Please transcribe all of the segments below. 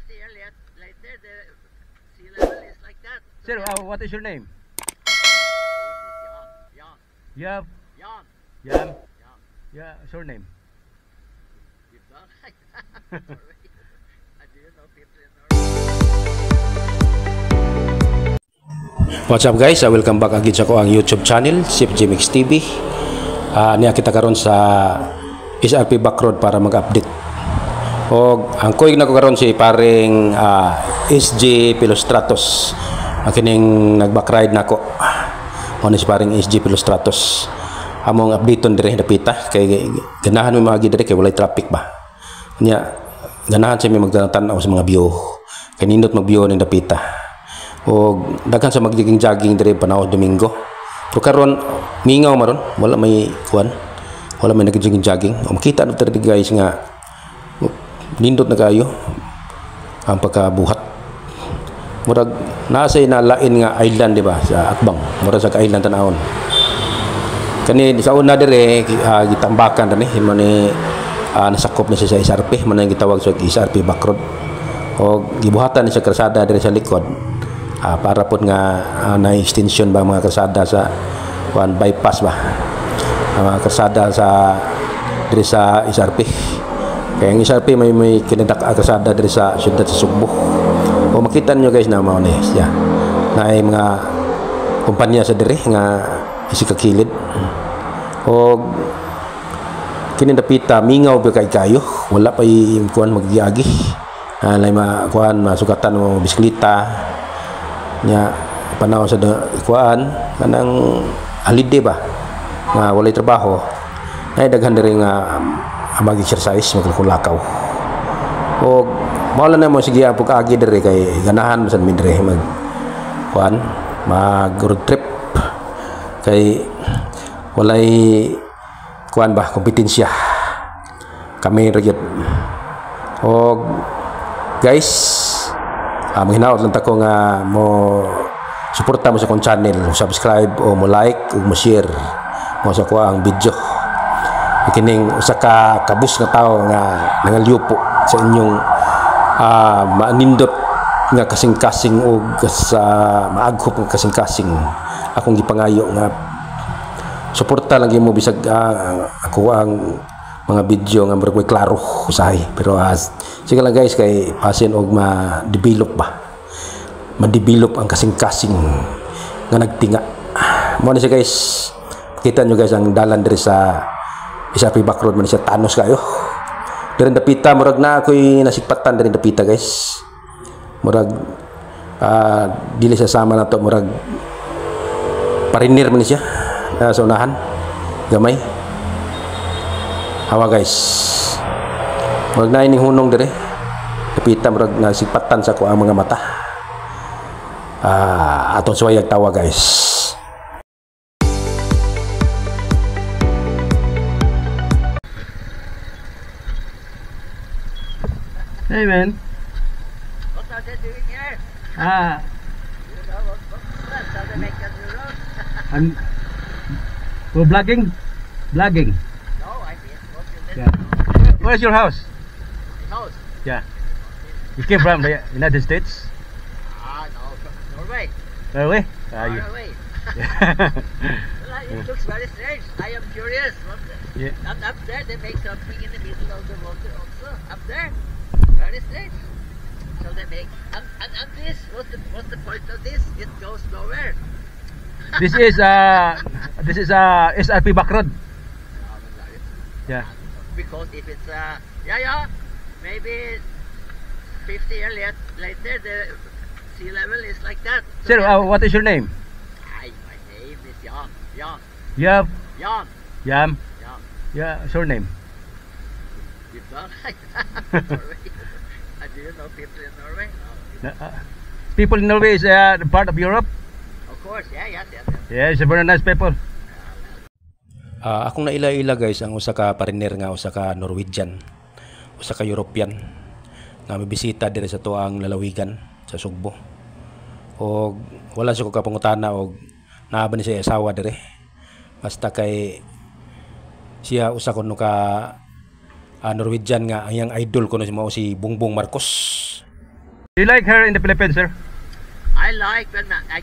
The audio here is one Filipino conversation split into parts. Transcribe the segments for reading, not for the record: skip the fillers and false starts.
50 years later, the sea level is like that. Sir, what is your name? Jan. Yeah. Jan. Jan. Jan. Yeah, surname. You don't like that. Do you know people in Norway? What's up guys? Welcome back again sa ko ang YouTube channel, Chef Jimix TV. Niya kita karon sa SRP Backroad para mag-update. O ang kuig na ko karon si paring SG Pilostratos. Kining nag-backride nako. Mo ni si paring SG Pilostratos. Among updateon dire dapita kay ganahan mo magi dire kay walay traffic ba. Niya ganahan sa mi magtanaw sa mga view. Kay nindot mag-view ning dapita. O daghan sa mag-jogging dire panahon Domingo. So karon mingaw maron, wala may kuan. Wala may nag-jogging. O makita na tadi guys nga nindot na kayo ang pagkabuhat. Murag nasa na lain nga island di ba sa Akbang. Murag sa island tanahon. Kani sa una dire gitambakan tani mo ni nasakop na siya sa SRP, man ang gitawag sa SRP Backroad. O gibuhatan ni sa kalsada dire sa likod. Para po nga na extension ba mga kalsada sa kuan bypass ba. Mga kalsada sa dire sa SRP. Kaya ang SRP may kinadak kalsada dire sa siyudad sa Sugbo. O makita niyo guys na mao ni siya. Na ay mga kumpanya sa dire nga isikakilid. O kinindapita mingaw ba kay kayo, wala pa yung kuan maggiagi. Lay kuan masugatan mo bisikleta. Nya panahon sa kuan kanang holiday ba nga walay trabaho ay daghan diri nga mag-exercise magkulakaw. O mao na mo sige apog agi diri kay ganahan sa mi diri mag kuan mag road trip kay walay kuan ba kompetensya kami ra o guys manghinaot lang tako nga mo suporta mo sa akong channel, subscribe o mo like o mo share mo sa ko ang video. Kining usa ka kabus nga tao nga nangalyupo sa inyong manindot nga kasing-kasing o sa maaghop nga kasing-kasing akong gipangayo nga suporta lang mo bisag ako ang mga video nga murag klaro usahay pero sige lang guys kay pasin og ma-develop ba ma-develop ang kasing-kasing nga nagtinga mo na siya guys kita nyo guys ang dalan diri sa SRP Backroad man siya tanos kayo diri dapita murag na ako'y nasikpatan diri dapita guys murag dili sa sama na to murag parinir man siya sa unahan gamay hawa guys murag na ining hunong dire kapita murag nasipatan sa ko ang mga mata atong suwayag tawa guys. Hey man. What are they doing here? You know what's how they make a new road? We're vlogging. Vlogging. No, I mean, what you did. Yeah. Where's your house? House? Yeah. You came from the United States? No, from Norway. Norway? Norway. Well, it looks very strange. I am curious. Yeah. Up there, they make something in the middle of the water also. Up there, very strange. So they make, and this, what's the point of this? It goes nowhere. This is SRP Backroad. Yeah. Because if it's maybe 50 years later, the sea level is like that. So Sir, what is your name? my name is Jan. Jan. Yeah. Jan. Jan. Jan. Yeah, surname. You don't like that. Norway. Do you know people in Norway? No. People in Norway is part of Europe. Of course, yes. Yeah, it's a very nice people. Akong naila-ila guys ang usa ka pariner nga usa ka Norwegian, usa ka European nga mibisita dire sa tuang lalawigan sa Sugbo. O wala siya ko kapangutana og naa ba ni siya asawa dire. Basta kay siya usa kuno ka Norwegian nga ang iyang idol kuno si Bongbong Marcos. You like her in the Philippines, sir? I like when I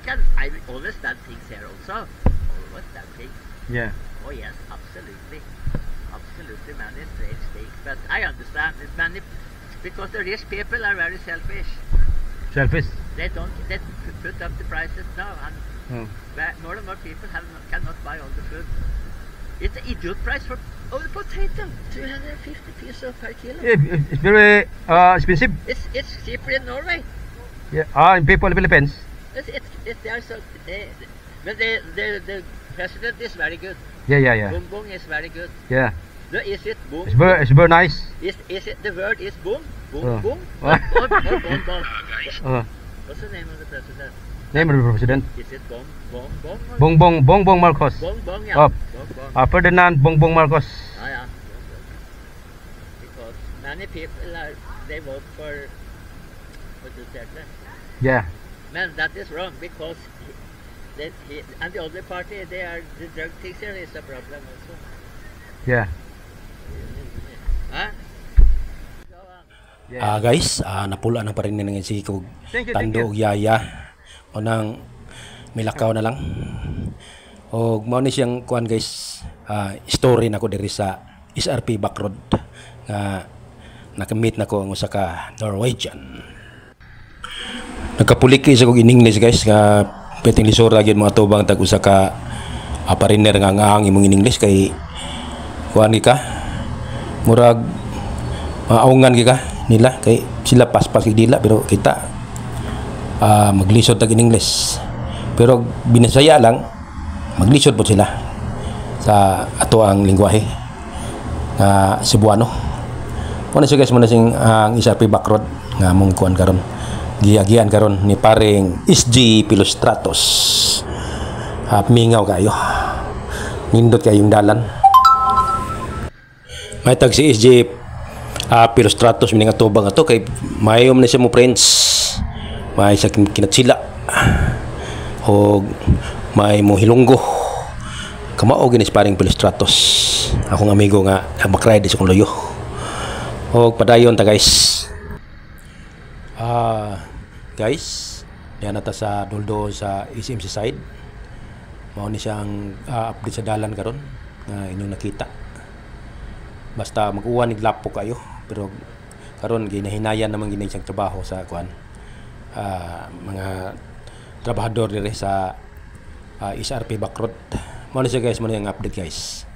always done things here also. Always done things. Yeah. Oh yes, absolutely. Absolutely many strange things. But I understand it's many because the rich people are very selfish. Selfish. They don't put up the prices now and Oh. more and more people cannot buy all the food. It's an idiot price for the potato. 250 pesos per kilo. Yeah, it's very expensive. It's cheaper in Norway. Yeah. In people in the Philippines. It's there so but the president is very good. Yeah. Bong Bong is very good. Yeah. Is it boom? It's very nice. Is it the word is boom? Boom Oh. boom? Or bong bong? Uh, What's the name of the president? name of the president. Is it bong bong bong? Or Bongbong Marcos. Bong bong yeah. Oh. Bong bong. Ferdinand Bongbong Marcos. Yeah. Because many people they vote for Duterte. Yeah. Man, that is wrong because and the other party the drug things here is a problem also. Yeah. Huh? Go on. Guys, napula na pa rin nga si kog Thank you. Tando ug Yaya. O nang milakaw na lang. O mao ni siyang kuan guys, story nako diri sa SRP Backroad nga nakamit nako ang usa ka Norwegian. Nagkapuliki sa kog in English guys nga peting lisura gyud mga tubang tag usa ka pariner nga ang imong in English kay kuan ka murag maaungan ka nila kay sila paspas kay dila pero kita maglisod tag in English pero binasaya lang maglisod po sila sa ato ang lingwahe nga Cebuano. Ano siya guys, muna sing ang SRP Backroad nga mong kuan karon giyagian karon ni paring SG Pilostratos. Mingaw kayo, nindot kayong dalan. May tag si SG Pilostratos mining atubang ato kay mayom na siya mo friends, may sa kinatsila o may mo hilonggo kamao ginis paring Pilostratos, akong amigo nga nagmakride sa kong loyo. O padayon ta guys. Guys, yan nata sa Doldo sa SMC side. Mao ni siyang update sa dalan karon nga inyong nakita. Basta mag-uwan iglapo kayo pero karon ginahinayan naman gini siyang trabaho sa kuan. Mga trabahador dire sa SRP Backroad. Mao ni siya guys, mao ni ang update guys.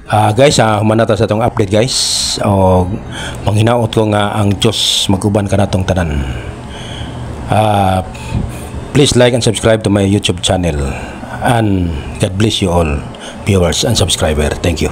Guys, humanata sa itong update guys. O manghinaot ko nga ang Diyos mag-uban ka na itong tanan. Please like and subscribe to my YouTube channel. And God bless you all viewers and subscriber. Thank you.